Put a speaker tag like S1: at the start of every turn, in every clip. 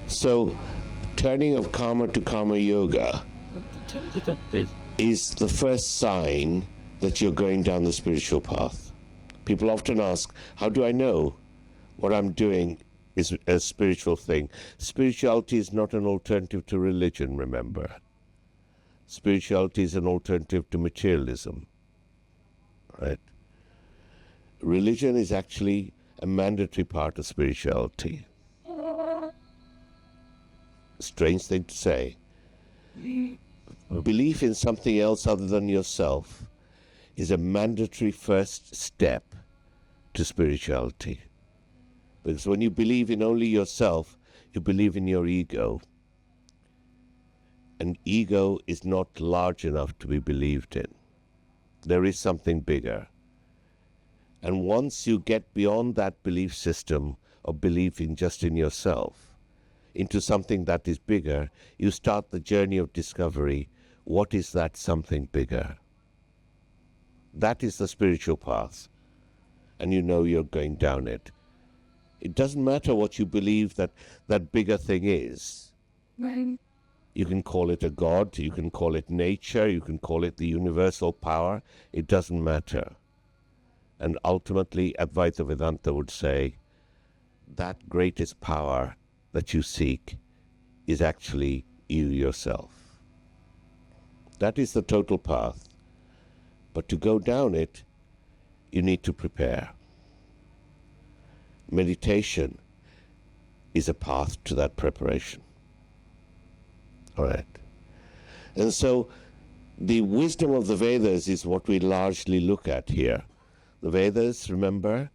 S1: So, turning of karma to karma yoga is the first sign that you're going down the spiritual path. People often ask, how do I know what I'm doing is a spiritual thing? Spirituality is not an alternative to religion, remember. Spirituality is an alternative to materialism, right? Religion is actually a mandatory part of spirituality. Strange thing to say. Belief in something else other than yourself is a mandatory first step to spirituality. Because when you believe in only yourself, you believe in your ego. And ego is not large enough to be believed in. There is something bigger. And once you get beyond that belief system of believing just in yourself into something that is bigger, you start the journey of discovery. What is that something bigger? That is the spiritual path. And you know you're going down it. It doesn't matter what you believe that bigger thing is.
S2: Right.
S1: You can call it a god, you can call it nature, you can call it the universal power. It doesn't matter. And ultimately, Advaita Vedanta would say, that greatest power that you seek is actually you yourself. That is the total path. But to go down it, you need to prepare. Meditation is a path to that preparation. All right. And so the wisdom of the Vedas is what we largely look at here. The Vedas, remember,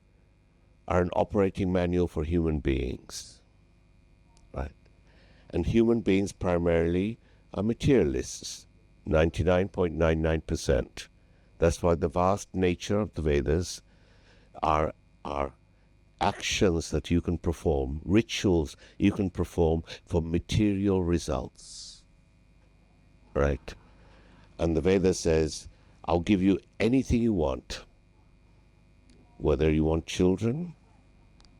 S1: are an operating manual for human beings. Right? And human beings primarily are materialists, 99.99%. That's why the vast nature of the Vedas are actions that you can perform, rituals you can perform for material results. Right? And the Veda says, I'll give you anything you want. Whether you want children,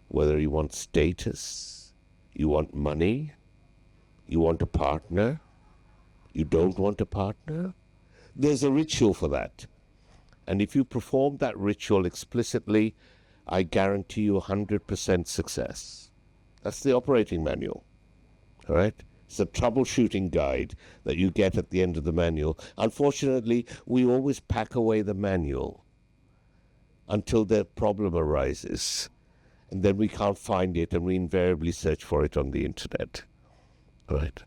S1: whether you want status, you want money, you want a partner, you don't want a partner, there's a ritual for that. And if you perform that ritual explicitly, I guarantee you 100% success. That's the operating manual. All right? It's a troubleshooting guide that you get at the end of the manual. Unfortunately, we always pack away the manual until the problem arises. And then we can't find it, and we invariably search for it on the internet. All right?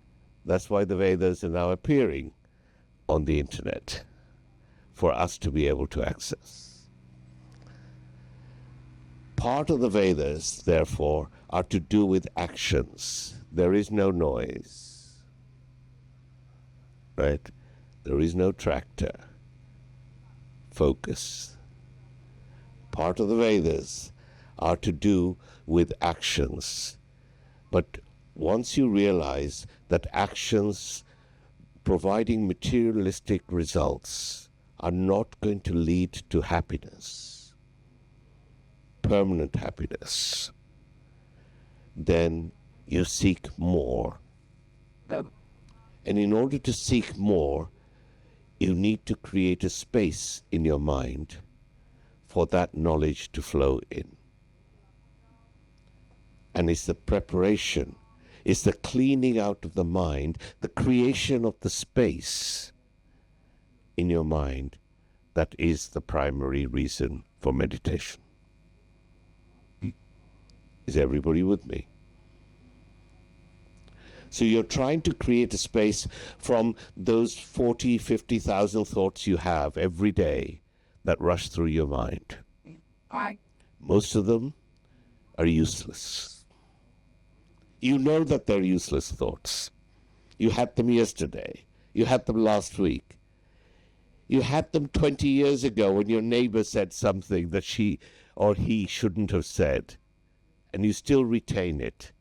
S1: That's why the Vedas are now appearing on the internet for us to be able to access. Part of the Vedas, therefore, are to do with actions. There is no noise. Right? There is no tractor. Focus. Part of the Vedas are to do with actions. But once you realize that actions providing materialistic results are not going to lead to happiness, permanent happiness, then you seek more. And in order to seek more, you need to create a space in your mind for that knowledge to flow in. And it's the preparation, it's the cleaning out of the mind, the creation of the space in your mind that is the primary reason for meditation. Is everybody with me? So you're trying to create a space from those 40, 50,000 thoughts you have every day that rush through your mind. Most of them are useless. You know that they're useless thoughts. You had them yesterday. You had them last week. You had them 20 years ago when your neighbor said something that she or he shouldn't have said, and you still retain it.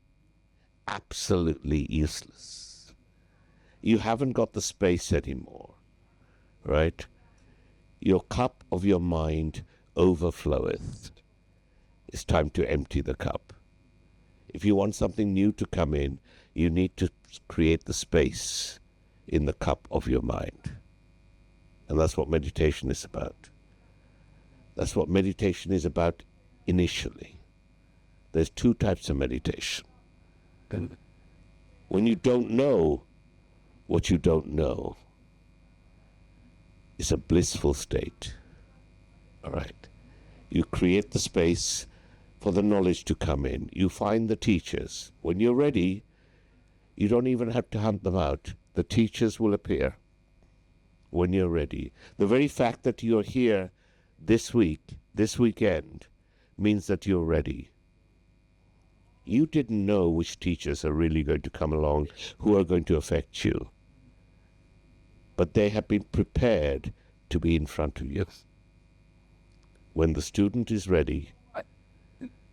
S1: Absolutely useless. You haven't got the space anymore, right? Your cup of your mind overfloweth. It's time to empty the cup. If you want something new to come in, you need to create the space in the cup of your mind. And that's what meditation is about. That's what meditation is about initially. There's two types of meditation. When you don't know what you don't know, it's a blissful state. All right. You create the space for the knowledge to come in. You find the teachers. When you're ready, you don't even have to hunt them out. The teachers will appear when you're ready. The very fact that you're here this week, this weekend, means that you're ready. You didn't know which teachers are really going to come along, who are going to affect you. But they have been prepared to be in front of you. When the student is ready,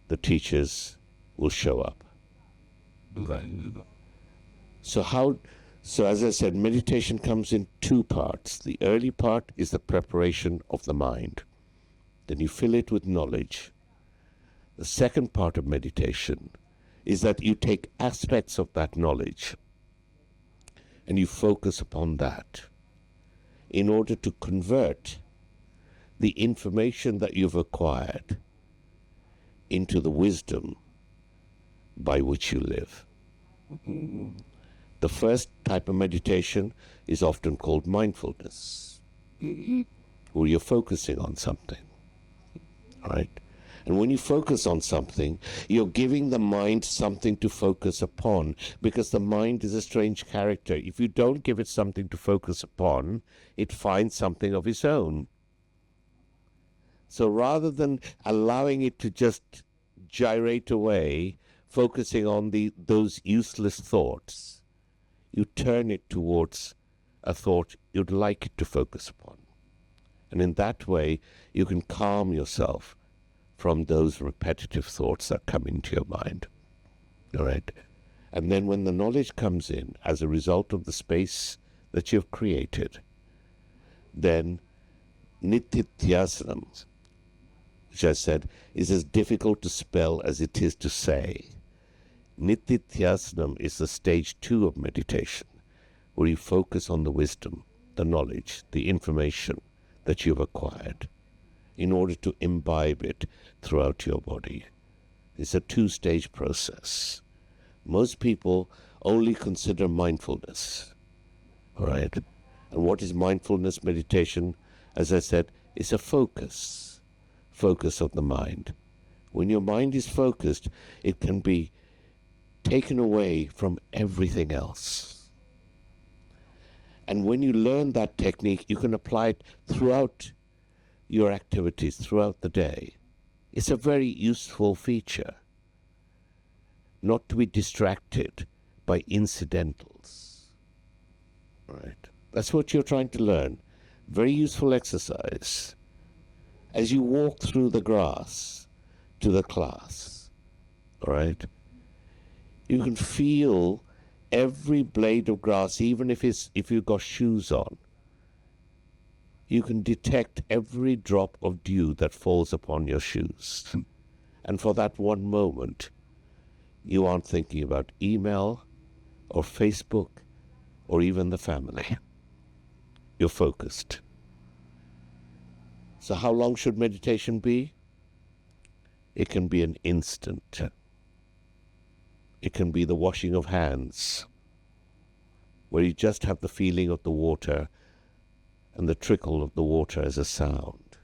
S1: the teachers will show up. So as I said, meditation comes in two parts. The early part is the preparation of the mind. Then you fill it with knowledge. The second part of meditation is that you take aspects of that knowledge and you focus upon that in order to convert the information that you've acquired into the wisdom by which you live. The first type of meditation is often called mindfulness, where you're focusing on something, right? And when you focus on something, you're giving the mind something to focus upon, because the mind is a strange character. If you don't give it something to focus upon, it finds something of its own. So rather than allowing it to just gyrate away, focusing on those useless thoughts, you turn it towards a thought you'd like it to focus upon. And in that way, you can calm yourself from those repetitive thoughts that come into your mind. All right? And then when the knowledge comes in as a result of the space that you've created, then nitithyasanam, which I said is as difficult to spell as it is to say. Nitithyasanam is the stage 2 of meditation, where you focus on the wisdom, the knowledge, the information that you've acquired in order to imbibe it throughout your body. It's a 2-stage process. Most people only consider mindfulness, all right? And what is mindfulness meditation? As I said, it's a focus of the mind. When your mind is focused, it can be taken away from everything else. And when you learn that technique, you can apply it throughout your activities, throughout the day. It's a very useful feature, not to be distracted by incidentals. Right? That's what you're trying to learn. Very useful exercise. As you walk through the grass to the class, all right, you can feel every blade of grass, even if you've got shoes on. You can detect every drop of dew that falls upon your shoes. And for that one moment, you aren't thinking about email or Facebook or even the family. You're focused. So how long should meditation be? It can be an instant. It can be the washing of hands, where you just have the feeling of the water and the trickle of the water as a sound.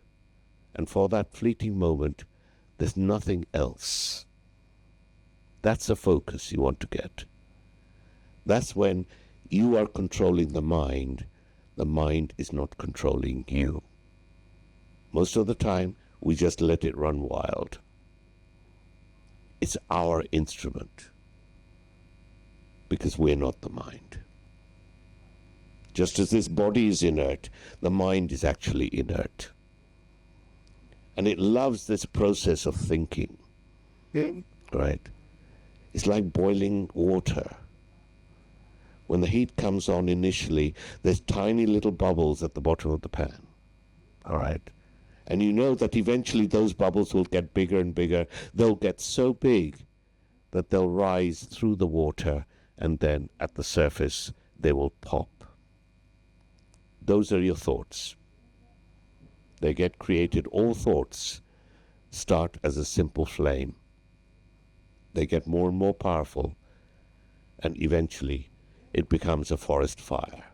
S1: And for that fleeting moment, there's nothing else. That's a focus you want to get. That's when you are controlling the mind is not controlling you. Most of the time, we just let it run wild. It's our instrument, because we're not the mind. Just as this body is inert, the mind is actually inert. And it loves this process of thinking. Right? It's like boiling water. When the heat comes on initially, there's tiny little bubbles at the bottom of the pan. All right? And you know that eventually those bubbles will get bigger and bigger. They'll get so big that they'll rise through the water and then at the surface they will pop. Those are your thoughts. They get created. All thoughts start as a simple flame. They get more and more powerful, and eventually it becomes a forest fire.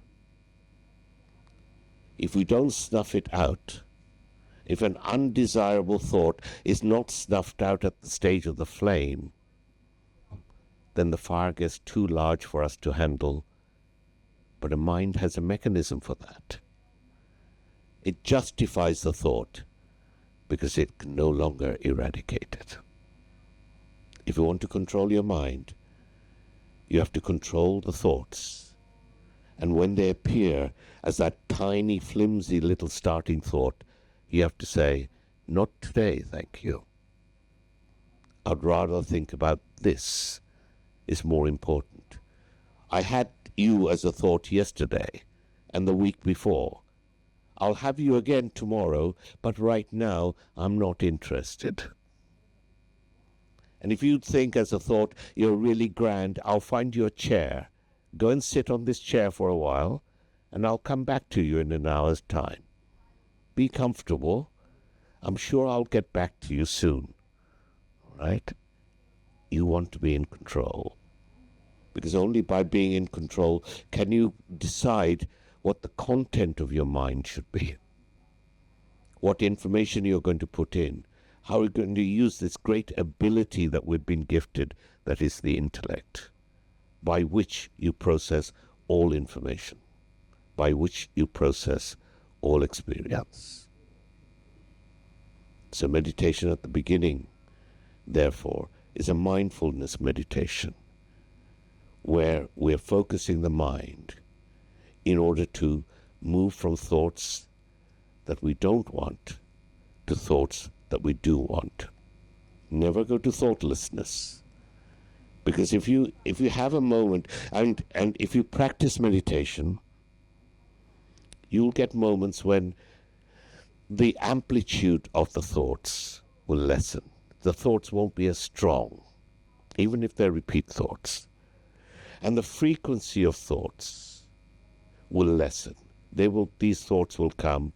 S1: If we don't snuff it out, if an undesirable thought is not snuffed out at the stage of the flame, then the fire gets too large for us to handle. But a mind has a mechanism for that. It justifies the thought because it can no longer eradicate it. If you want to control your mind, you have to control the thoughts. And when they appear as that tiny, flimsy little starting thought, you have to say, not today, thank you. I'd rather think about this is more important. I had you as a thought yesterday and the week before. I'll have you again tomorrow, but right now I'm not interested. And if you think as a thought, you're really grand, I'll find you a chair. Go and sit on this chair for a while, and I'll come back to you in an hour's time. Be comfortable. I'm sure I'll get back to you soon. Right? You want to be in control. Because only by being in control can you decide what the content of your mind should be. What information you're going to put in. How you're going to use this great ability that we've been gifted, that is the intellect, by which you process all information, by which you process all experience. So meditation at the beginning, therefore, is a mindfulness meditation, where we're focusing the mind in order to move from thoughts that we don't want to thoughts that we do want. Never go to thoughtlessness. Because if you have a moment, and if you practice meditation, you'll get moments when the amplitude of the thoughts will lessen. The thoughts won't be as strong, even if they're repeat thoughts. And the frequency of thoughts will lessen. These thoughts will come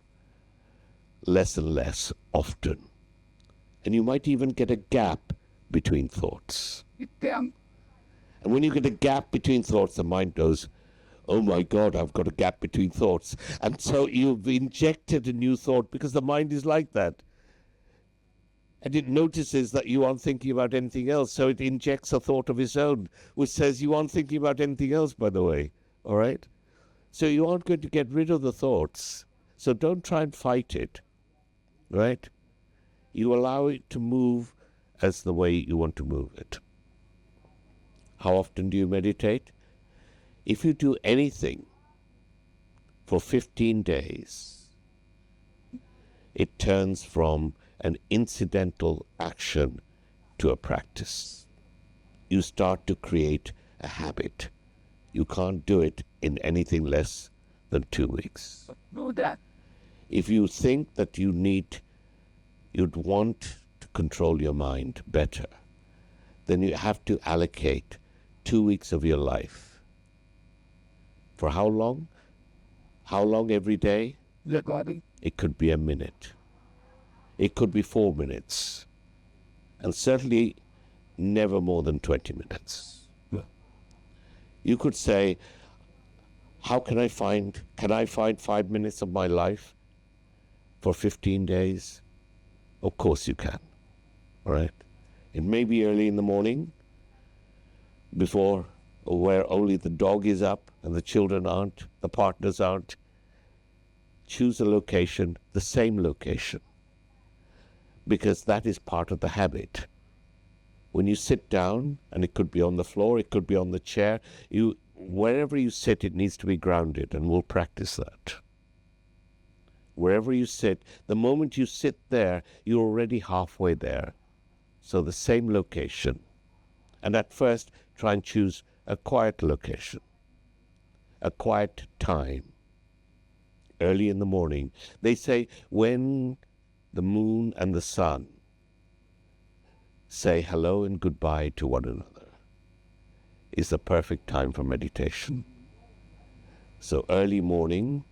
S1: less and less often. And you might even get a gap between thoughts. And when you get a gap between thoughts, the mind goes, oh my God, I've got a gap between thoughts. And so you've injected a new thought, because the mind is like that. And it notices that you aren't thinking about anything else, so it injects a thought of its own, which says you aren't thinking about anything else, by the way. All right? So you aren't going to get rid of the thoughts. So don't try and fight it. Right? You allow it to move as the way you want to move it. How often do you meditate? If you do anything for 15 days, it turns from an incidental action to a practice. You start to create a habit. You can't do it in anything less than 2 weeks.
S2: Do that.
S1: If you think that you'd want to control your mind better, then you have to allocate 2 weeks of your life. For how long? How long every day? It could be a minute. It could be 4 minutes. And certainly never more than 20 minutes.
S2: Yeah.
S1: You could say, can I find 5 minutes of my life for 15 days? Of course you can. All right? It may be early in the morning, where only the dog is up and the children aren't, the partners aren't. Choose a location, the same location, because that is part of the habit. When you sit down, and it could be on the floor, it could be on the chair, wherever you sit, it needs to be grounded, and we'll practice that. Wherever you sit, the moment you sit there, you're already halfway there. So the same location. And at first, try and choose a quiet location, a quiet time, early in the morning. They say when the moon and the sun say hello and goodbye to one another is the perfect time for meditation. So early morning,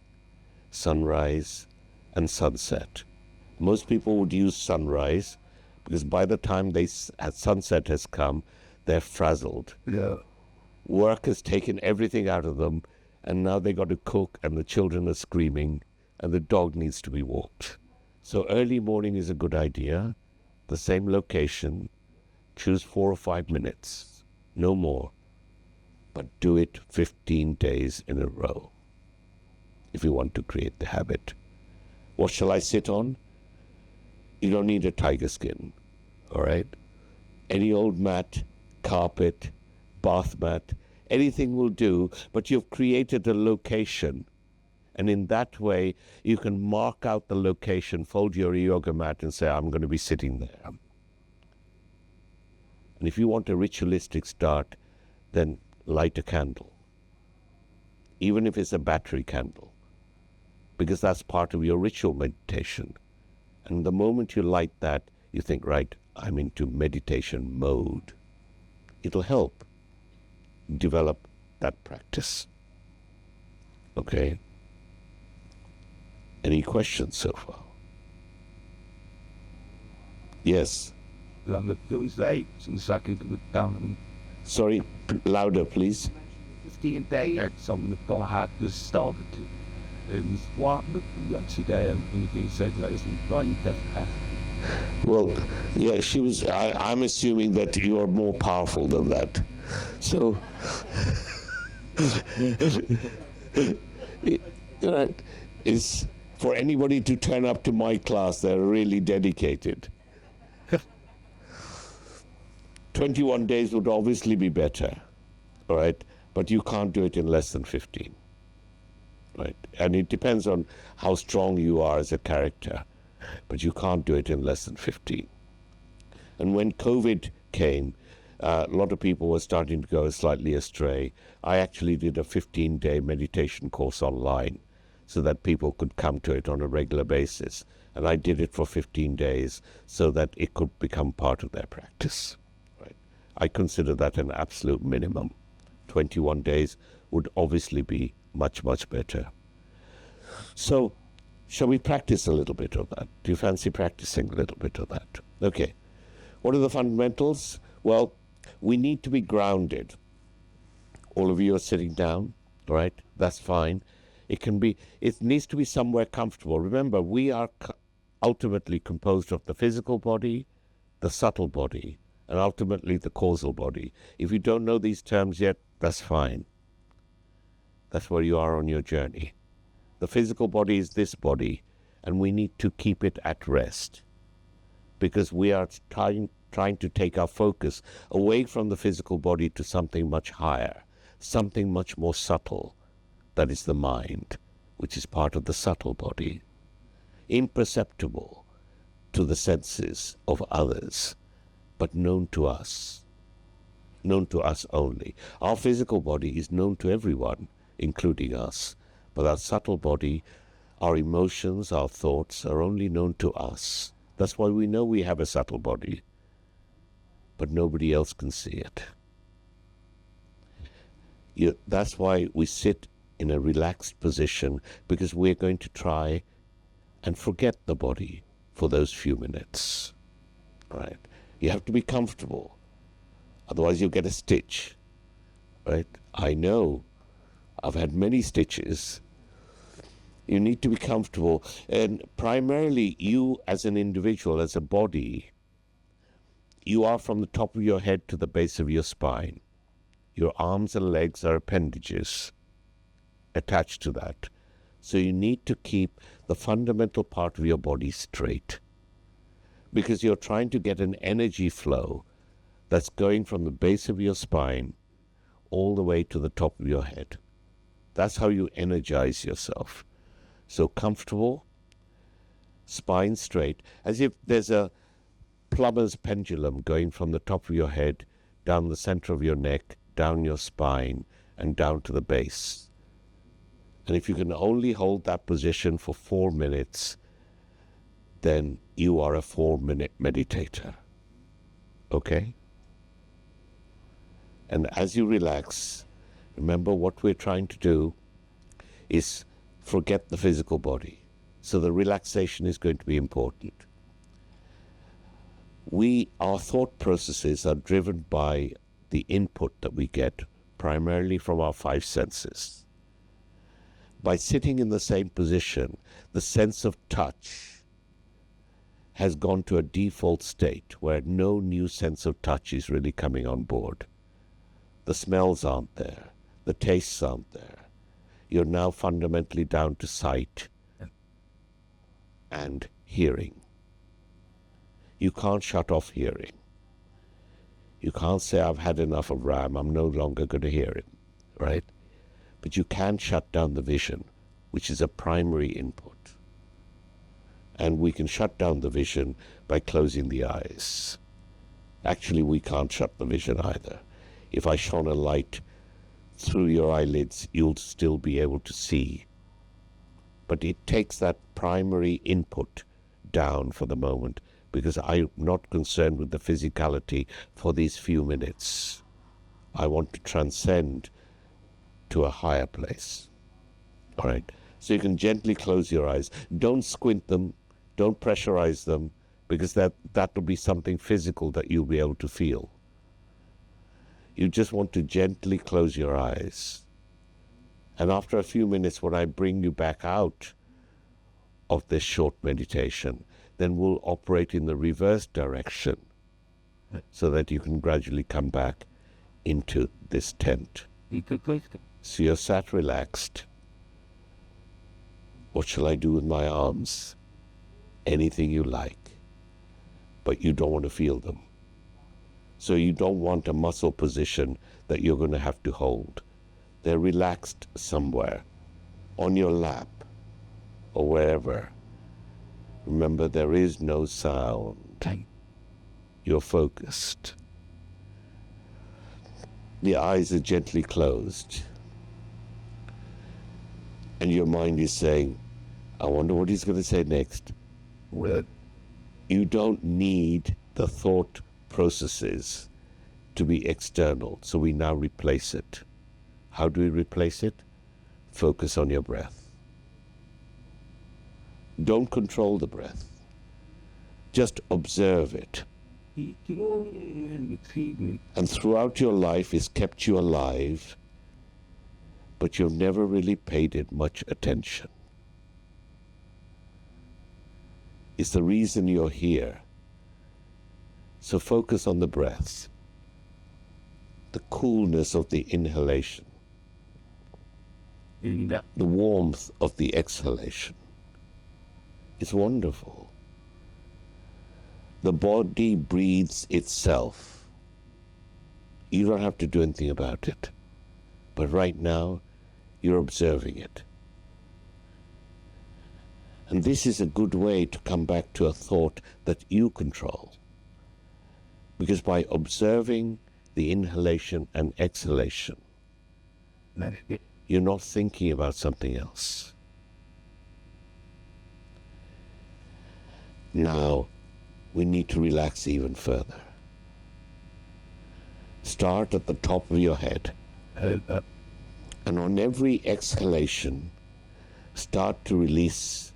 S1: sunrise and sunset. Most people would use sunrise because by the time sunset has come, they're frazzled.
S2: Yeah.
S1: Work has taken everything out of them, and now they got to cook, and the children are screaming, and the dog needs to be walked. So early morning is a good idea. The same location, choose 4 or 5 minutes, no more, but do it 15 days in a row if you want to create the habit. What shall I sit on? You don't need a tiger skin, all right? Any old mat, carpet, bath mat, anything will do, but you've created a location. And in that way, you can mark out the location, fold your yoga mat and say, I'm going to be sitting there. And if you want a ritualistic start, then light a candle, even if it's a battery candle, because that's part of your ritual meditation. And the moment you light that, you think, right, I'm into meditation mode. It'll help develop that practice. Okay? Any questions so far? Yes. Sorry, louder, please.
S2: 15 days, some people had to stop it. And what today, and he said that isn't right.
S1: Well, yeah, she was. I'm assuming that you are more powerful than that. So, it's for anybody to turn up to my class, they're really dedicated. 21 days would obviously be better, all right? But you can't do it in less than 15, right? And it depends on how strong you are as a character, but you can't do it in less than 15. And when COVID came, a lot of people were starting to go slightly astray. I actually did a 15-day meditation course online so that people could come to it on a regular basis. And I did it for 15 days so that it could become part of their practice. Right? I consider that an absolute minimum. 21 days would obviously be much, much better. So, shall we practice a little bit of that? Do you fancy practicing a little bit of that? Okay. What are the fundamentals? Well, we need to be grounded. All of you are sitting down, right? That's fine. It needs to be somewhere comfortable. Remember, we are ultimately composed of the physical body, the subtle body, and ultimately the causal body. If you don't know these terms yet, that's fine. That's where you are on your journey. The physical body is this body, and we need to keep it at rest because we are trying to take our focus away from the physical body to something much higher, something much more subtle. That is the mind, which is part of the subtle body, imperceptible to the senses of others, but known to us only. Our physical body is known to everyone, including us, but our subtle body, our emotions, our thoughts are only known to us. That's why we know we have a subtle body, but nobody else can see it. That's why we sit in a relaxed position, because we're going to try and forget the body for those few minutes. Right? You have to be comfortable. Otherwise you'll get a stitch. Right? I know. I've had many stitches. You need to be comfortable. And primarily you as an individual, as a body, you are from the top of your head to the base of your spine. Your arms and legs are appendages attached to that. So you need to keep the fundamental part of your body straight, because you're trying to get an energy flow that's going from the base of your spine all the way to the top of your head. That's how you energize yourself. So comfortable, spine straight, as if there's a plumber's pendulum going from the top of your head, down the center of your neck, down your spine, and down to the base. And if you can only hold that position for 4 minutes, then you are a 4-minute meditator. Okay? And as you relax, remember what we're trying to do is forget the physical body. So the relaxation is going to be important. Our thought processes are driven by the input that we get primarily from our five senses. By sitting in the same position, the sense of touch has gone to a default state where no new sense of touch is really coming on board. The smells aren't there. The tastes aren't there. You're now fundamentally down to sight and hearing. You can't shut off hearing. You can't say, I've had enough of Ram, I'm no longer going to hear him, right? But you can shut down the vision, which is a primary input. And we can shut down the vision by closing the eyes. Actually, we can't shut the vision either. If I shone a light through your eyelids, you'll still be able to see. But it takes that primary input down for the moment, because I'm not concerned with the physicality for these few minutes. I want to transcend to a higher place. All right? So you can gently close your eyes. Don't squint them. Don't pressurize them, because that will be something physical that you'll be able to feel. You just want to gently close your eyes. And after a few minutes, when I bring you back out of this short meditation, then we'll operate in the reverse direction so that you can gradually come back into this tent. So you're sat relaxed. What shall I do with my arms? Anything you like, but you don't want to feel them. So you don't want a muscle position that you're going to have to hold. They're relaxed somewhere, on your lap or wherever. Remember, there is no sound. You're focused. The eyes are gently closed. And your mind is saying, I wonder what he's going to say next. Well, you don't need the thought processes to be external, so we now replace it. How do we replace it? Focus on your breath. Don't control the breath. Just observe it. And throughout your life, it's kept you alive, but you've never really paid it much attention. It's the reason you're here. So focus on the breath, the coolness of the inhalation, the warmth of the exhalation. It's wonderful. The body breathes itself. You don't have to do anything about it. But right now, you're observing it. And this is a good way to come back to a thought that you control. Because by observing the inhalation and exhalation, you're not thinking about something else. Now, we need to relax even further. Start at the top of your head. And on every exhalation, start to release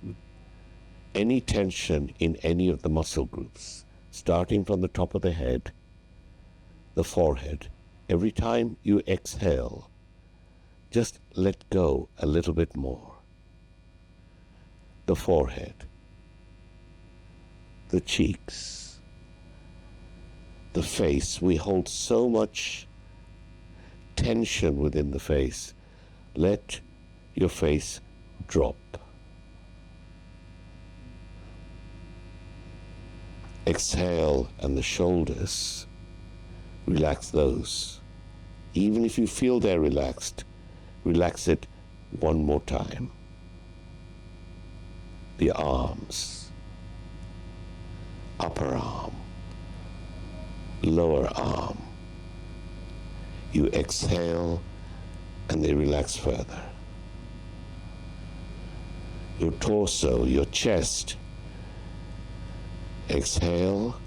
S1: any tension in any of the muscle groups, starting from the top of the head, the forehead. Every time you exhale, just let go a little bit more. The forehead, the cheeks, the face. We hold so much tension within the face. Let your face drop. Exhale, and the shoulders, relax those. Even if you feel they're relaxed, relax it one more time. The arms, upper arm, lower arm. You exhale and they relax further. Your torso, your chest. Exhale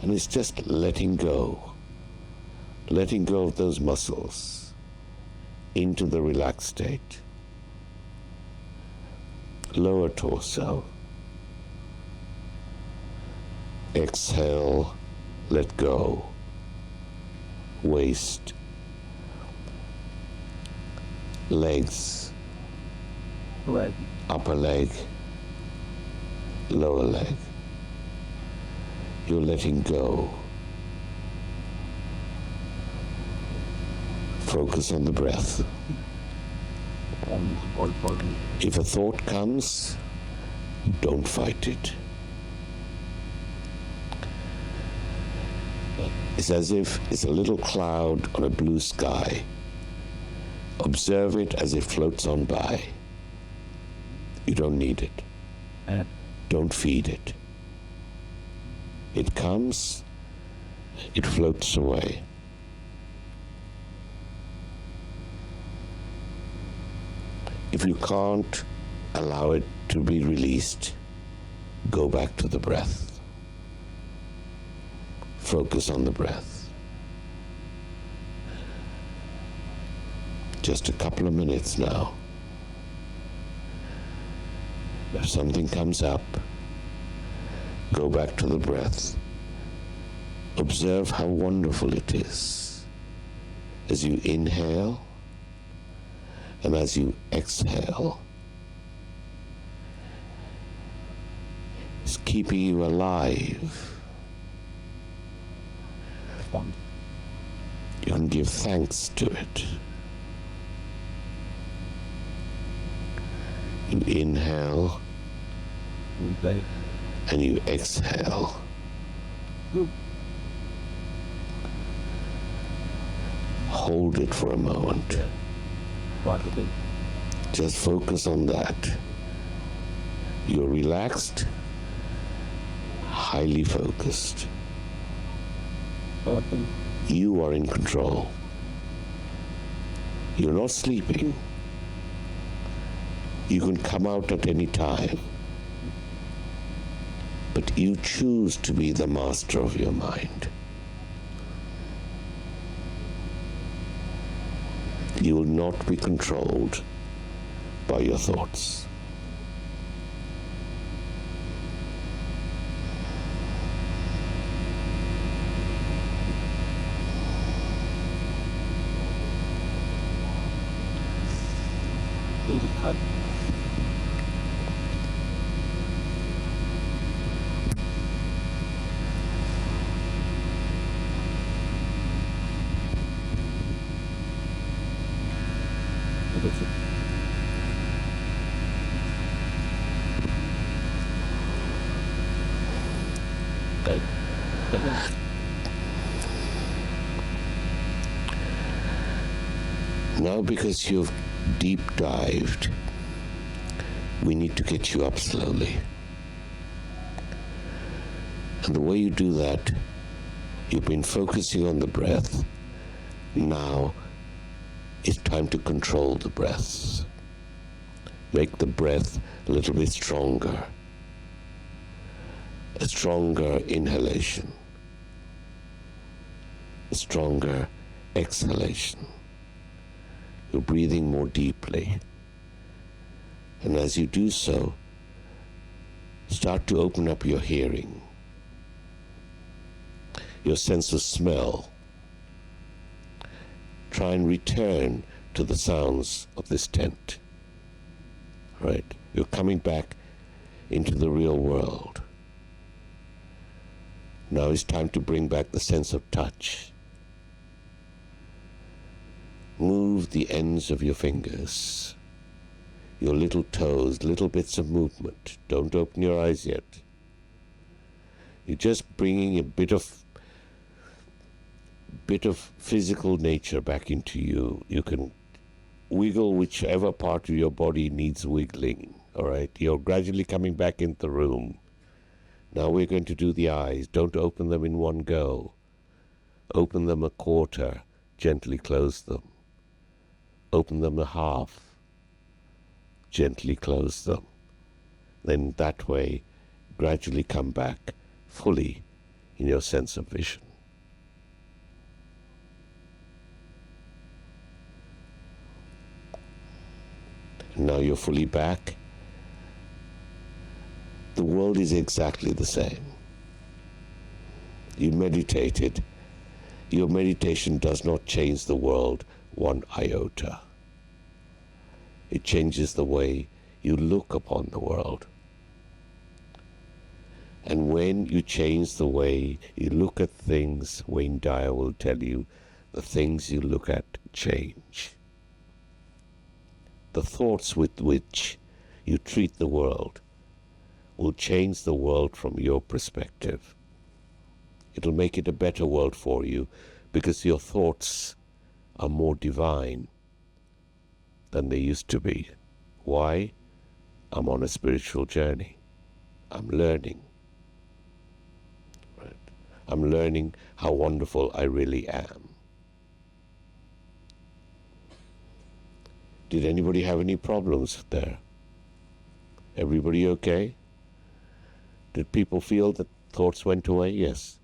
S1: And it's just letting go of those muscles into the relaxed state. Lower torso. Exhale, let go. Waist. Legs.
S2: Leg.
S1: Upper leg. Lower leg. You're letting go. Focus on the breath. If a thought comes, don't fight it. It's as if it's a little cloud on a blue sky. Observe it as it floats on by. You don't need it. Don't feed it. It comes, it floats away. If you can't allow it to be released, go back to the breath. Focus on the breath. Just a couple of minutes now. If something comes up, go back to the breath. Observe how wonderful it is as you inhale and as you exhale. It's keeping you alive. You can give thanks to it. You inhale and you exhale. Hold it for a moment. Just focus on that. You're relaxed, highly focused. You are in control. You're not sleeping. You can come out at any time. But you choose to be the master of your mind. You will not be controlled by your thoughts. Now, because you've deep dived, we need to get you up slowly. And the way you do that, you've been focusing on the breath. Now it's time to control the breath. Make the breath a little bit stronger. A stronger inhalation. A stronger exhalation. You're breathing more deeply. And as you do so, start to open up your hearing, your sense of smell. Try and return to the sounds of this tent. Right? You're coming back into the real world. Now it's time to bring back the sense of touch. Move the ends of your fingers, your little toes, little bits of movement. Don't open your eyes yet. You're just bringing a bit of physical nature back into you. You can wiggle whichever part of your body needs wiggling, all right? You're gradually coming back into the room. Now we're going to do the eyes. Don't open them in one go. Open them a quarter, gently close them. Open them a half, gently close them. Then that way, gradually come back fully in your sense of vision. And now you're fully back. The world is exactly the same. You meditated. Your meditation does not change the world one iota. It changes the way you look upon the world. And when you change the way you look at things, Wayne Dyer will tell you, the things you look at change. The thoughts with which you treat the world will change the world from your perspective. It'll make it a better world for you because your thoughts are more divine than they used to be. Why? I'm on a spiritual journey. I'm learning. Right? I'm learning how wonderful I really am. Did anybody have any problems there? Everybody okay? Did people feel that thoughts went away? Yes.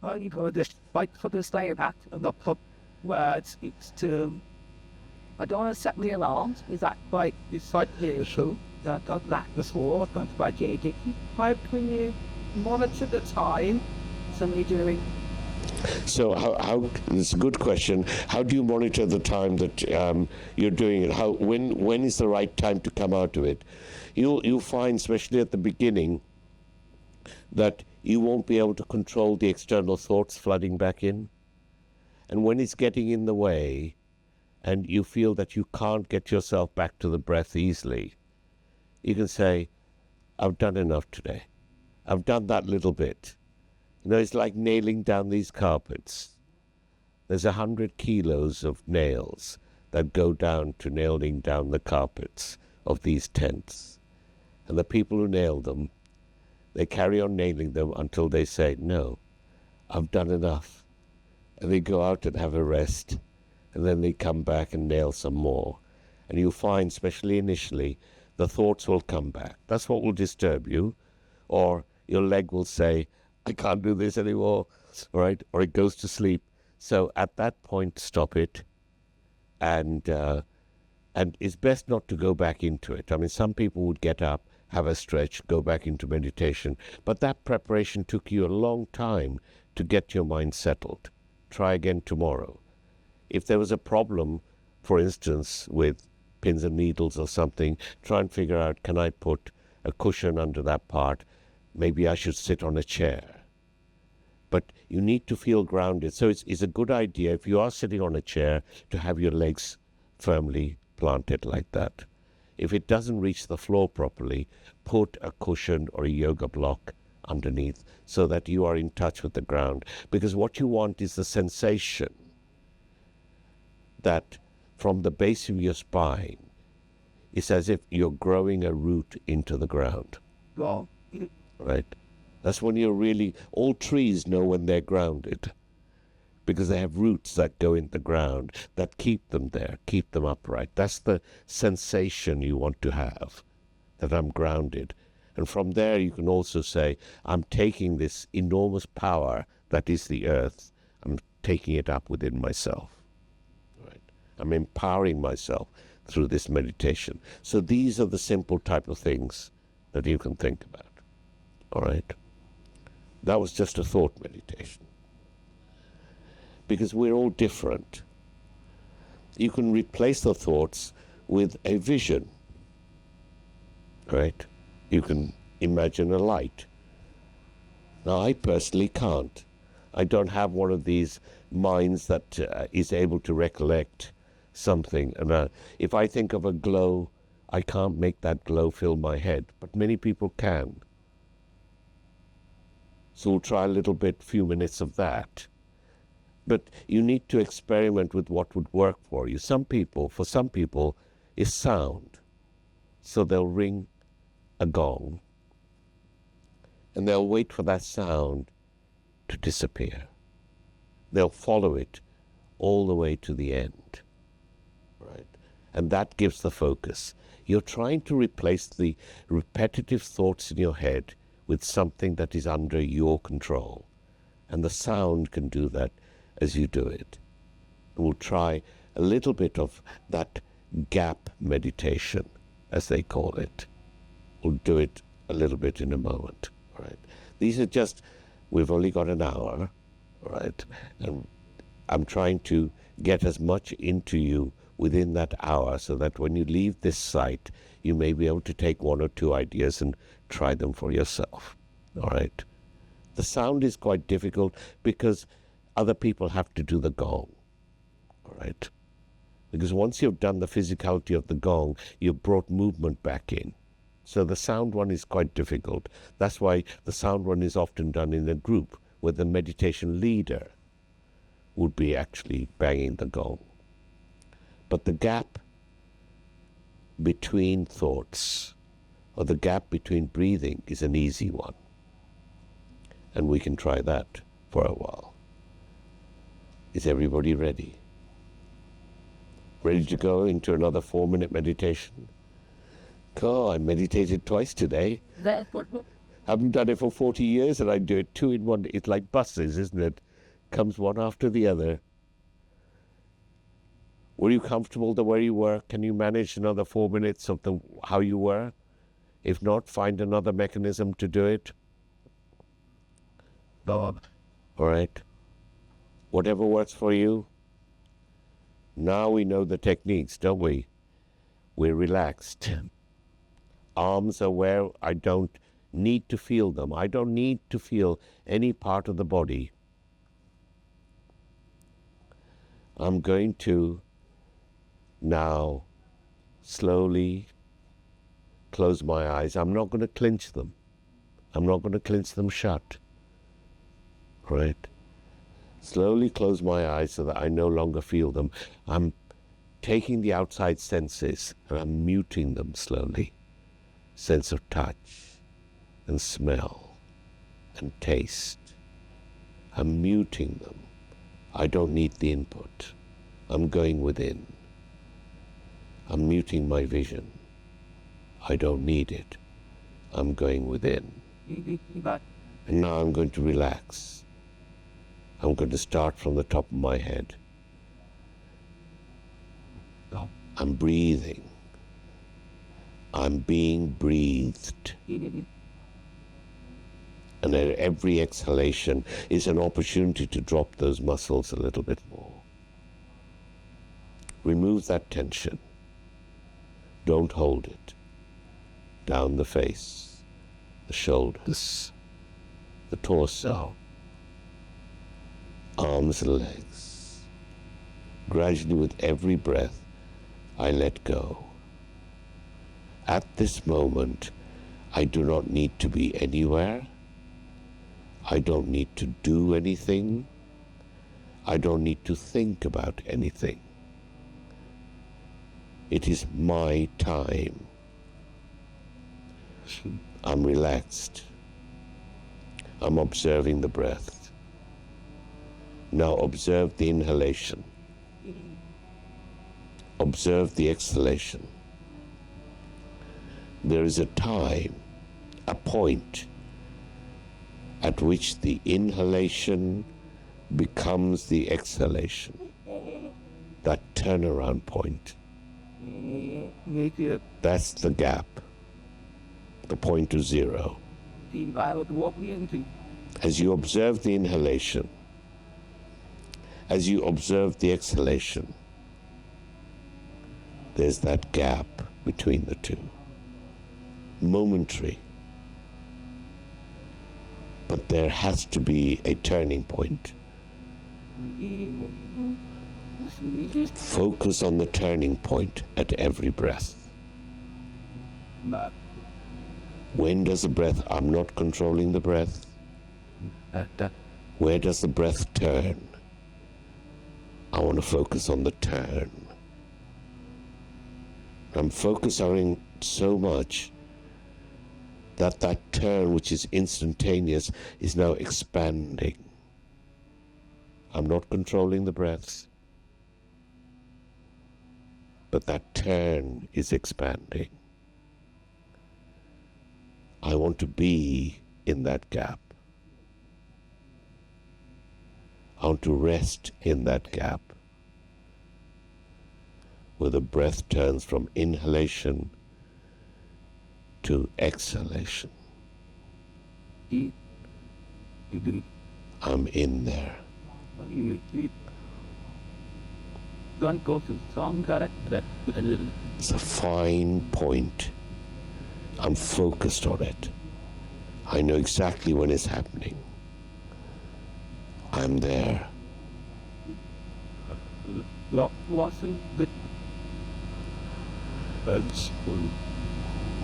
S2: You know, this fight for the stay back and not put words. It's to. I don't want to set the alarms. Is that like it's like here? So that before. That's by JD. How can you monitor the time? Somebody doing.
S1: So how it's a good question. How do you monitor the time that you're doing it? When is the right time to come out of it? You'll find, especially at the beginning, that you won't be able to control the external thoughts flooding back in. And when it's getting in the way and you feel that you can't get yourself back to the breath easily, you can say, I've done enough today. I've done that little bit. You know, it's like nailing down these carpets. There's 100 kilos of nails that go down to nailing down the carpets of these tents. And the people who nail them, they carry on nailing them until they say, no, I've done enough. And they go out and have a rest. And then they come back and nail some more. And you'll find, especially initially, the thoughts will come back. That's what will disturb you. Or your leg will say, I can't do this anymore, right? Or it goes to sleep. So at that point, stop it. And it's best not to go back into it. I mean, some people would get up, have a stretch, go back into meditation. But that preparation took you a long time to get your mind settled. Try again tomorrow. If there was a problem, for instance, with pins and needles or something, try and figure out, can I put a cushion under that part? Maybe I should sit on a chair. But you need to feel grounded. So it's a good idea, if you are sitting on a chair, to have your legs firmly planted like that. If it doesn't reach the floor properly, put a cushion or a yoga block underneath so that you are in touch with the ground. Because what you want is the sensation that from the base of your spine, it's as if you're growing a root into the ground.
S2: Well,
S1: right? That's when you're really, all trees know when they're grounded because they have roots that go in the ground that keep them there, keep them upright. That's the sensation you want to have, that I'm grounded. And from there you can also say, I'm taking this enormous power that is the earth, I'm taking it up within myself. Right? I'm empowering myself through this meditation. So these are the simple type of things that you can think about. All right? That was just a thought meditation. Because we're all different. You can replace the thoughts with a vision. Right? You can imagine a light. Now, I personally can't. I don't have one of these minds that is able to recollect something. And if I think of a glow, I can't make that glow fill my head. But many people can. So we'll try a little bit, few minutes of that. But you need to experiment with what would work for you. For some people, is sound. So they'll ring a gong, and they'll wait for that sound to disappear. They'll follow it all the way to the end, right? And that gives the focus. You're trying to replace the repetitive thoughts in your head with something that is under your control. And the sound can do that as you do it. We'll try a little bit of that gap meditation, as they call it. We'll do it a little bit in a moment. All right. These are just, we've only got an hour, all right? And I'm trying to get as much into you within that hour so that when you leave this site, you may be able to take one or two ideas and try them for yourself. All right. The sound is quite difficult because other people have to do the gong. All right. Because once you've done the physicality of the gong, you've brought movement back in. So the sound one is quite difficult. That's why the sound one is often done in a group where the meditation leader would be actually banging the gong. But the gap between thoughts, or the gap between breathing, is an easy one. And we can try that for a while. Is everybody ready? Ready to go into another 4-minute meditation? Oh, I meditated twice today. Haven't done it for 40 years, and I do it 2 in 1. It's like buses, isn't it? Comes one after the other. Were you comfortable the way you were? Can you manage another 4 minutes of how you were? If not, find another mechanism to do it. All right. Whatever works for you. Now we know the techniques, don't we? We're relaxed. Arms are where I don't need to feel them. I don't need to feel any part of the body. I'm going to now slowly close my eyes. I'm not going to clench them. I'm not going to clench them shut. Right? Slowly close my eyes so that I no longer feel them. I'm taking the outside senses and I'm muting them slowly. Sense of touch and smell and taste. I'm muting them. I don't need the input. I'm going within. I'm muting my vision. I don't need it. I'm going within. And now I'm going to relax. I'm going to start from the top of my head. I'm breathing. I'm being breathed. And at every exhalation is an opportunity to drop those muscles a little bit more. Remove that tension. Don't hold it. Down the face, the shoulders, the torso, arms and legs. Gradually, with every breath, I let go. At this moment, I do not need to be anywhere. I don't need to do anything. I don't need to think about anything. It is my time. I'm relaxed. I'm observing the breath. Now observe the inhalation. Observe the exhalation. There is a time, a point, at which the inhalation becomes the exhalation. That turnaround point. That's the gap. The point of zero. As you observe the inhalation, as you observe the exhalation, there's that gap between the two. Momentary. But there has to be a turning point. Focus on the turning point at every breath. When does the breath, I'm not controlling the breath. Where does the breath turn? I want to focus on the turn. I'm focusing so much that that turn, which is instantaneous, is now expanding. I'm not controlling the breath, but that turn is expanding. I want to be in that gap. I want to rest in that gap where the breath turns from inhalation to exhalation. I'm in there. It's a fine point. I'm focused on it. I know exactly when it's happening. I'm there.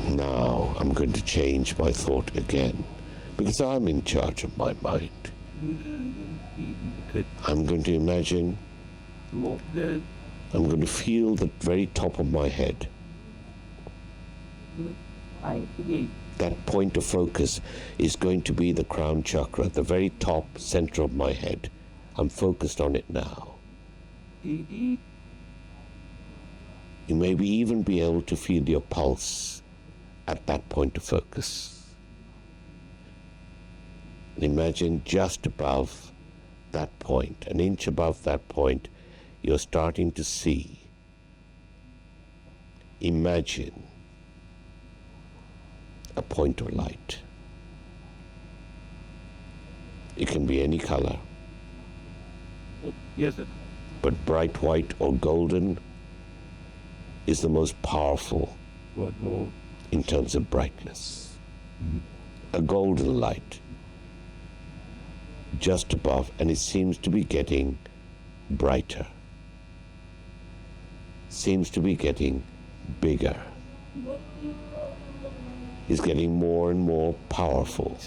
S1: Now I'm going to change my thought again, because I'm in charge of my mind. I'm going to imagine, I'm going to feel the very top of my head. That point of focus is going to be the crown chakra, the very top center of my head. I'm focused on it now. You may even be able to feel your pulse at that point of focus. And imagine just above that point, an inch above that point, you're starting to see. Imagine a point of light. It can be any color.
S2: Yes, sir.
S1: But bright white or golden is the most powerful in terms of brightness. A golden light just above, and it seems to be getting brighter. Seems to be getting bigger. Is getting more and more powerful.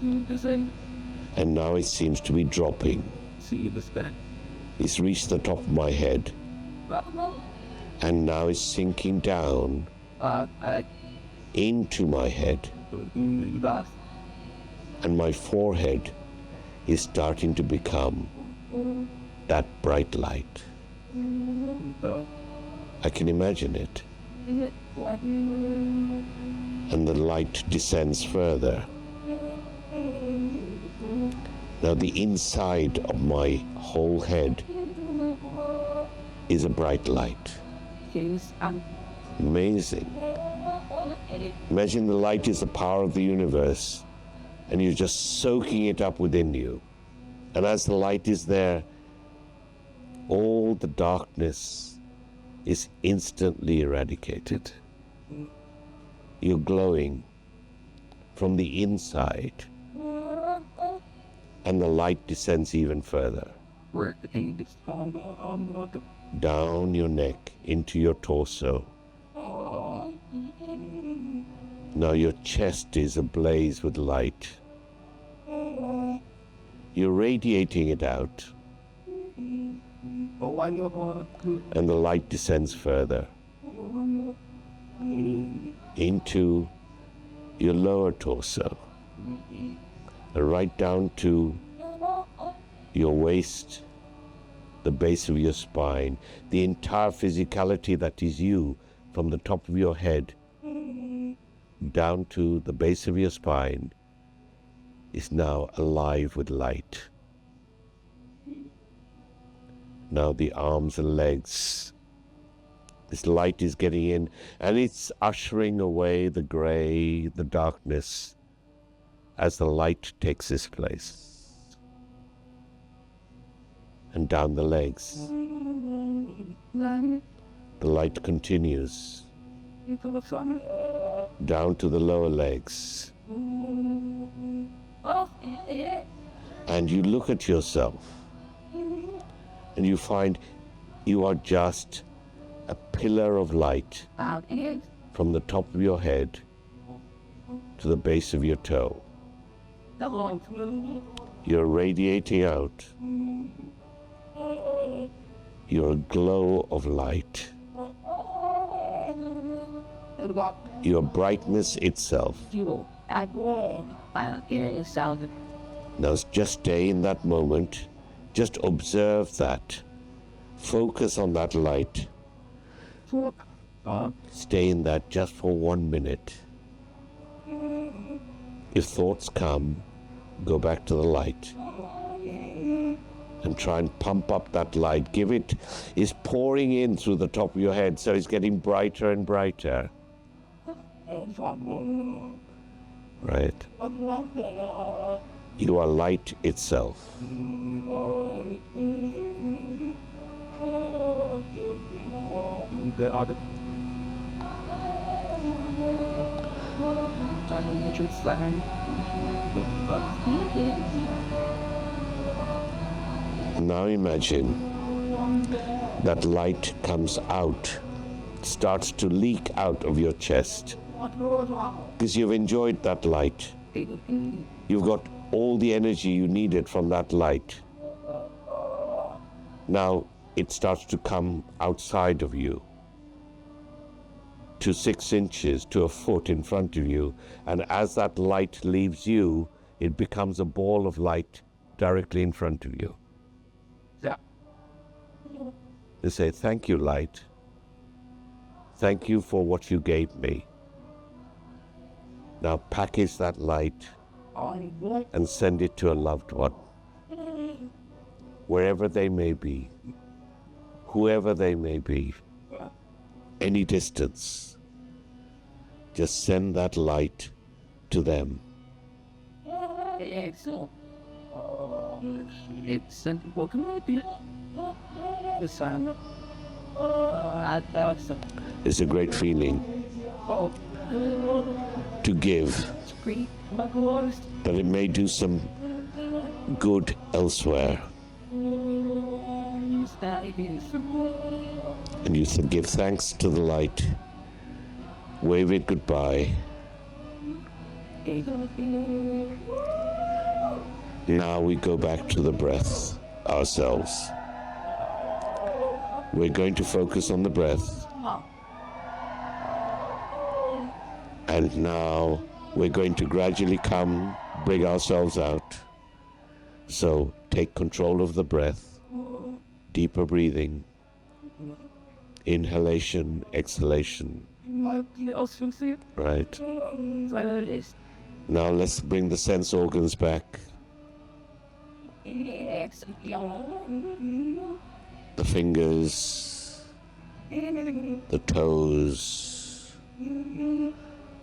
S1: And now it seems to be dropping. It's reached the top of my head. And now it's sinking down into my head. And my forehead is starting to become that bright light. I can imagine it. And the light descends further. Now the inside of my whole head is a bright light. Amazing. Imagine the light is the power of the universe, and you're just soaking it up within you. And as the light is there, all the darkness is instantly eradicated. You're glowing from the inside, and the light descends even further. Down your neck into your torso. Now your chest is ablaze with light. You're radiating it out. And the light descends further into your lower torso, and right down to your waist, the base of your spine, the entire physicality that is you, from the top of your head down to the base of your spine, is now alive with light. Now the arms and legs, this light is getting in, and it's ushering away the gray, the darkness, as the light takes its place. And down the legs, the light continues down to the lower legs. And you look at yourself, and you find you are just a pillar of light from the top of your head to the base of your toe. You're radiating out. You're a glow of light. Your brightness itself. Now just stay in that moment. Just observe that. Focus on that light. Stay in that just for 1 minute. If thoughts come, go back to the light and try and pump up that light. It's pouring in through the top of your head, so it's getting brighter and brighter. Right? You are light itself. Now imagine that light comes out, starts to leak out of your chest, because you've enjoyed that light. You've got all the energy you needed from that light. Now it starts to come outside of you, to 6 inches, to a foot in front of you, and as that light leaves you, it becomes a ball of light directly in front of you. They say, thank you, light. Thank you for what you gave me. Now package that light and send it to a loved one, wherever they may be, whoever they may be, any distance. Just send that light to them. It's a great feeling to give, that it may do some good elsewhere. And you give thanks to the light, wave it goodbye. Now we go back to the breath ourselves. We're going to focus on the breath. And now we're going to gradually bring ourselves out. So take control of the breath, deeper breathing, inhalation, exhalation. Right. Now let's bring the sense organs back. The fingers, the toes,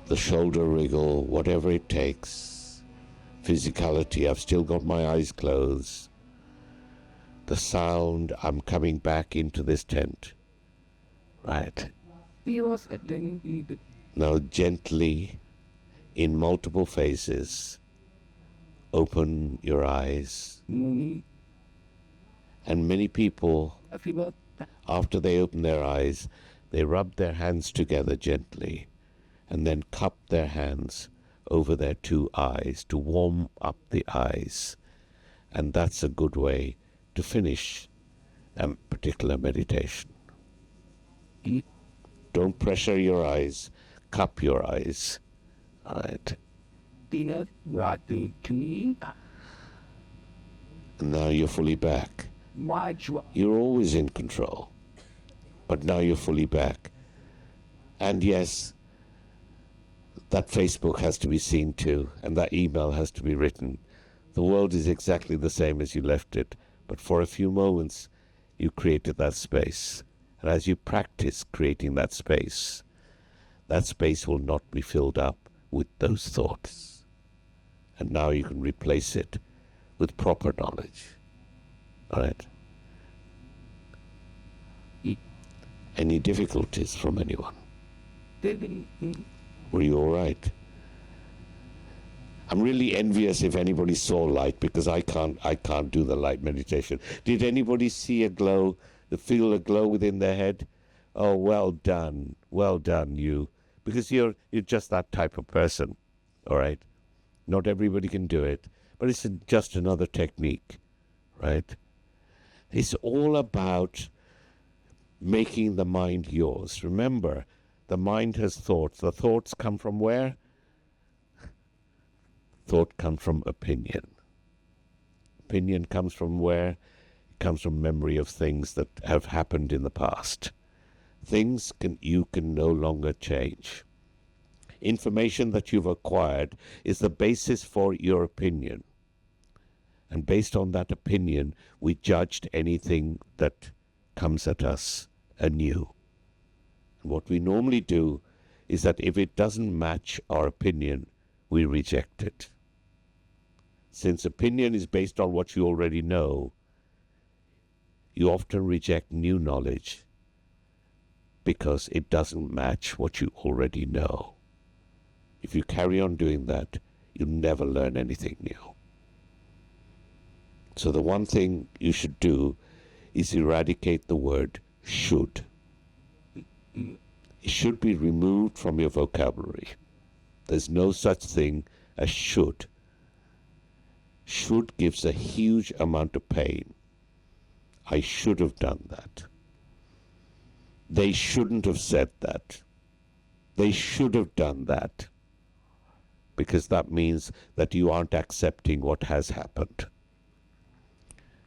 S1: the shoulder wriggle, whatever it takes. Physicality, I've still got my eyes closed. The sound, I'm coming back into this tent. Right. Now gently, in multiple phases, open your eyes. And many people, after they open their eyes, they rub their hands together gently and then cup their hands over their 2 eyes to warm up the eyes. And that's a good way to finish a particular meditation. Don't pressure your eyes, cup your eyes. All right. And now you're fully back. You're always in control, but now you're fully back. And yes, that Facebook has to be seen too, and that email has to be written. The world is exactly the same as you left it, but for a few moments you created that space. And as you practice creating that space will not be filled up with those thoughts. And now you can replace it with proper knowledge. All right. Any difficulties from anyone? Were you all right? I'm really envious if anybody saw light, because I can't do the light meditation. Did anybody see a glow, feel a glow within their head? Oh, well done you, because you're just that type of person. All right. Not everybody can do it, but it's just another technique, right? It's all about making the mind yours. Remember, the mind has thoughts. The thoughts come from where? Thought comes from opinion. Opinion comes from where? It comes from memory of things that have happened in the past. Things you can no longer change. information that you've acquired is the basis for your opinion. And based on that opinion, we judged anything that comes at us anew. And what we normally do is that if it doesn't match our opinion, we reject it. Since opinion is based on what you already know, you often reject new knowledge because it doesn't match what you already know. If you carry on doing that, you'll never learn anything new. So the one thing you should do is eradicate the word should. It should be removed from your vocabulary. There's no such thing as should. Should gives a huge amount of pain. I should have done that. They shouldn't have said that. They should have done that. Because that means that you aren't accepting what has happened.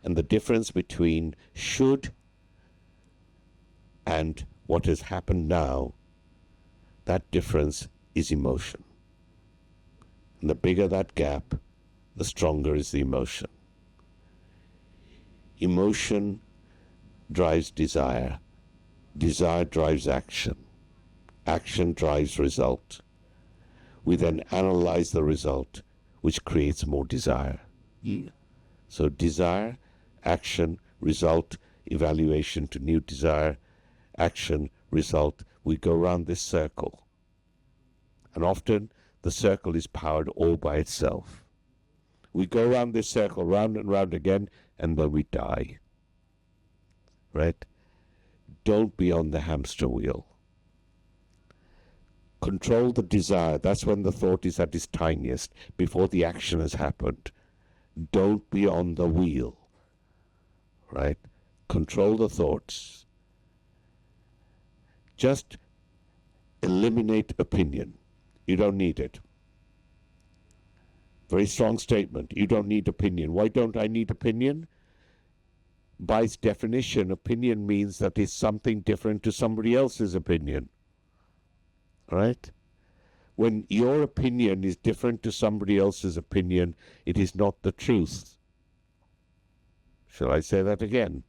S1: And the difference between should and what has happened now, that difference is emotion. And the bigger that gap, the stronger is the emotion. Emotion drives desire. Desire drives action. Action drives result. We then analyze the result, which creates more desire.
S2: Yeah.
S1: So desire, action, result, evaluation to new desire, action, result. We go around this circle. And often the circle is powered all by itself. We go around this circle, round and round again, and then we die. Right? Don't be on the hamster wheel. Control the desire. That's when the thought is at its tiniest, before the action has happened. Don't be on the wheel. Right? Control the thoughts. Just eliminate opinion. You don't need it. Very strong statement. You don't need opinion. Why don't I need opinion? By its definition, opinion means that it's something different to somebody else's opinion. Right? When your opinion is different to somebody else's opinion, it is not the truth. Shall I say that again?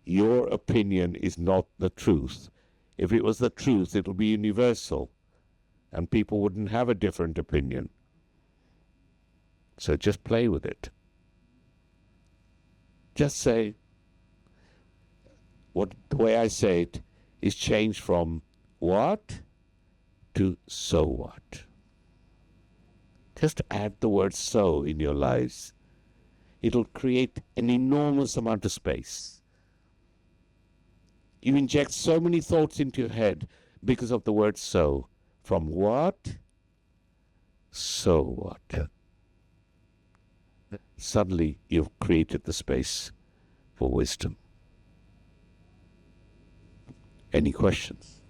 S1: Your opinion is not the truth. If it was the truth, it would be universal, and people wouldn't have a different opinion. So just play with it. Just say, the way I say it is change from what to so what. Just add the word so in your lives. It'll create an enormous amount of space. You inject so many thoughts into your head because of the word so. From what? So what? Suddenly you've created the space for wisdom. Any questions?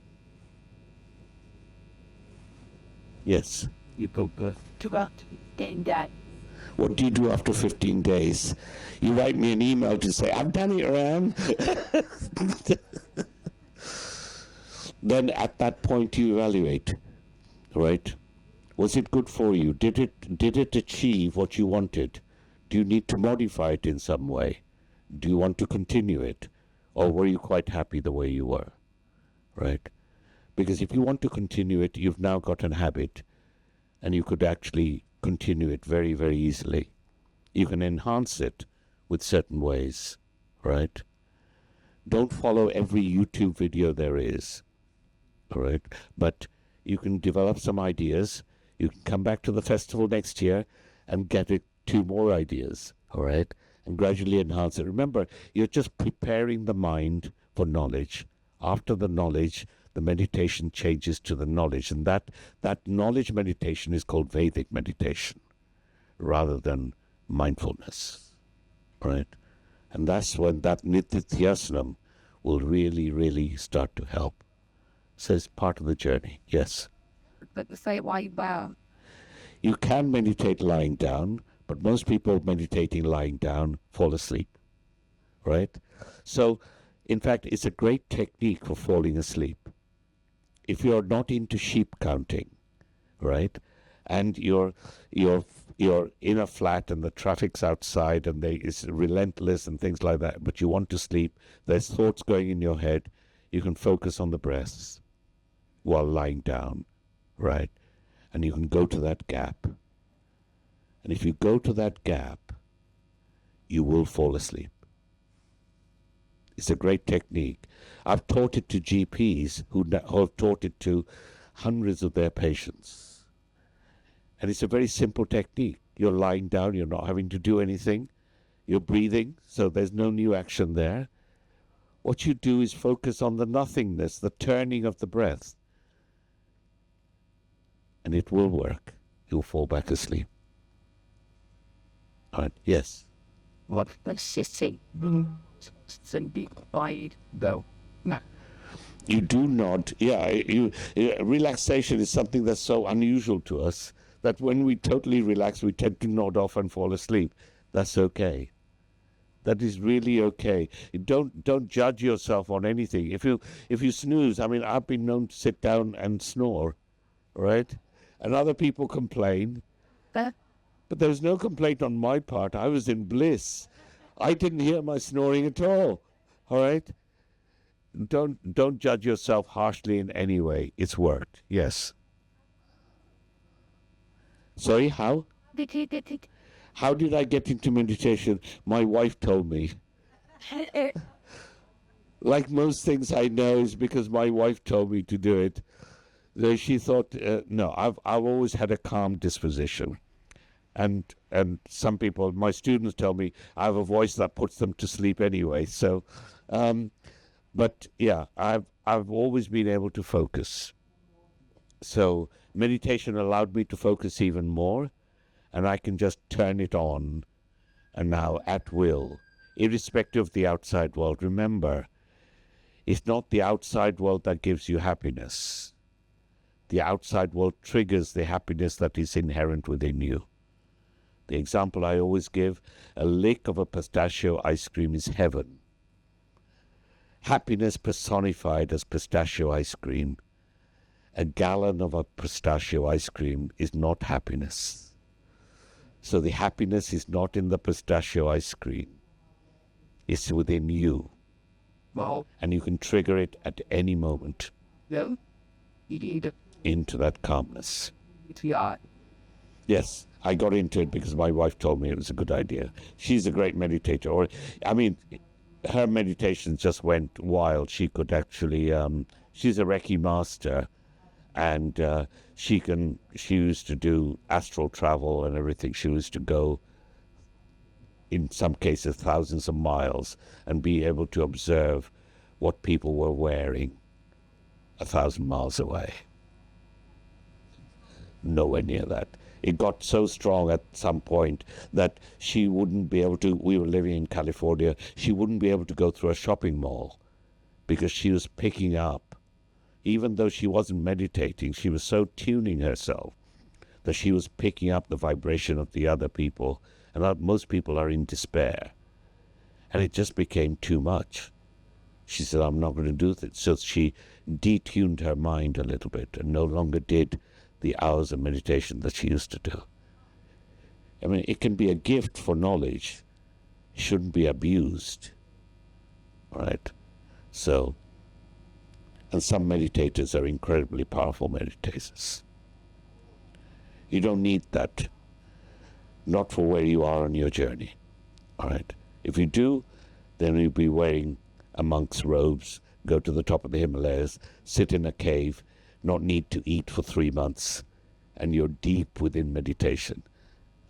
S1: Yes.
S2: You both took out 10 days.
S1: What do you do after 15 days? You write me an email to say, I've done it, Ram. Then at that point you evaluate, right? Was it good for you? Did it achieve what you wanted? Do you need to modify it in some way? Do you want to continue it? Or were you quite happy the way you were? Right? Because if you want to continue it, you've now got an habit, and you could actually continue it very, very easily. You can enhance it with certain ways, right? Don't follow every YouTube video there is, all right? But you can develop some ideas. You can come back to the festival next year and get 2 more ideas, all right? And gradually enhance it. Remember, you're just preparing the mind for knowledge. After the knowledge, the meditation changes to the knowledge. And that knowledge meditation is called Vedic meditation rather than mindfulness, right? And that's when that nityasanam will really, really start to help. So it's part of the journey, yes.
S2: But to say why bow.
S1: You can meditate lying down, but most people meditating lying down fall asleep, right? So, in fact, it's a great technique for falling asleep. if you're not into sheep counting, right, and you're in a flat and the traffic's outside and it's relentless and things like that, but you want to sleep, there's thoughts going in your head, you can focus on the breaths while lying down, right? And you can go to that gap. And if you go to that gap, you will fall asleep. It's a great technique. I've taught it to GPs who have taught it to hundreds of their patients. And it's a very simple technique. You're lying down, you're not having to do anything. You're breathing, so there's no new action there. What you do is focus on the nothingness, the turning of the breath. And it will work. You'll fall back asleep. All right, yes.
S2: What the sitting? Though. No.
S1: You do not, relaxation is something that's so unusual to us that when we totally relax, we tend to nod off and fall asleep. That's okay. That is really okay. Don't judge yourself on anything. If you snooze, I mean, I've been known to sit down and snore, right? And other people complain. But there was no complaint on my part. I was in bliss. I didn't hear my snoring at all. All right? Don't judge yourself harshly in any way. It's worked. Yes. Sorry, how? How did I get into meditation? My wife told me. Like most things I know is because my wife told me to do it. She thought, no, I've always had a calm disposition. And some people, my students tell me I have a voice that puts them to sleep anyway. So, but yeah, I've always been able to focus. So meditation allowed me to focus even more, and I can just turn it on, and now at will, irrespective of the outside world. Remember, it's not the outside world that gives you happiness. The outside world triggers the happiness that is inherent within you. The example I always give, a lick of a pistachio ice cream is heaven. Happiness personified as pistachio ice cream. A gallon of a pistachio ice cream is not happiness. So the happiness is not in the pistachio ice cream. It's within you.
S2: Well,
S1: and you can trigger it at any moment.
S2: Yeah.
S1: Into that calmness.
S2: Yeah.
S1: Yes, I got into it because my wife told me it was a good idea. She's a great meditator. Her meditations just went wild. She could actually, she's a Reiki master, and she used to do astral travel and everything. She used to go, in some cases, thousands of miles and be able to observe what people were wearing 1,000 miles away. Nowhere near that. It got so strong at some point that she wouldn't be able to, we were living in California, she wouldn't be able to go through a shopping mall because she was picking up, even though she wasn't meditating, she was so tuning herself that she was picking up the vibration of the other people, and most people are in despair. And it just became too much. She said, I'm not going to do this. So she detuned her mind a little bit and no longer did the hours of meditation that she used to do. I mean, it can be a gift for knowledge. It shouldn't be abused. Right? So, and some meditators are incredibly powerful meditators. You don't need that. Not for where you are on your journey. All right? If you do, then you'll be wearing a monk's robes, go to the top of the Himalayas, sit in a cave, not need to eat for 3 months, and you're deep within meditation.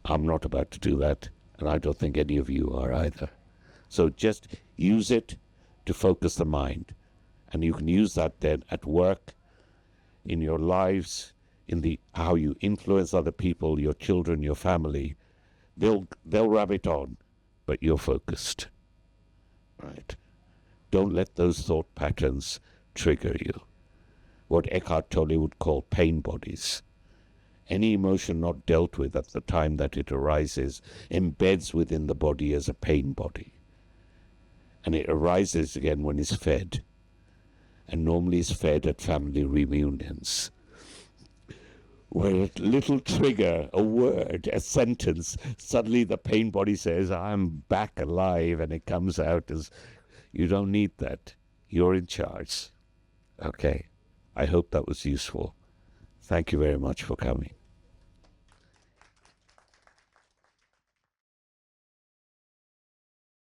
S1: I'm not about to do that, and I don't think any of you are either. So just use it to focus the mind, and you can use that then at work, in your lives, in how you influence other people, your children, your family. They'll rub it on, but you're focused. Right? Don't let those thought patterns trigger you. What Eckhart Tolle would call pain bodies. Any emotion not dealt with at the time that it arises embeds within the body as a pain body. And it arises again when it's fed. and normally is fed at family reunions, where a little trigger, a word, a sentence, suddenly the pain body says, I'm back alive, and it comes out as, you don't need that. You're in charge. Okay. I hope that was useful. Thank you very much for coming.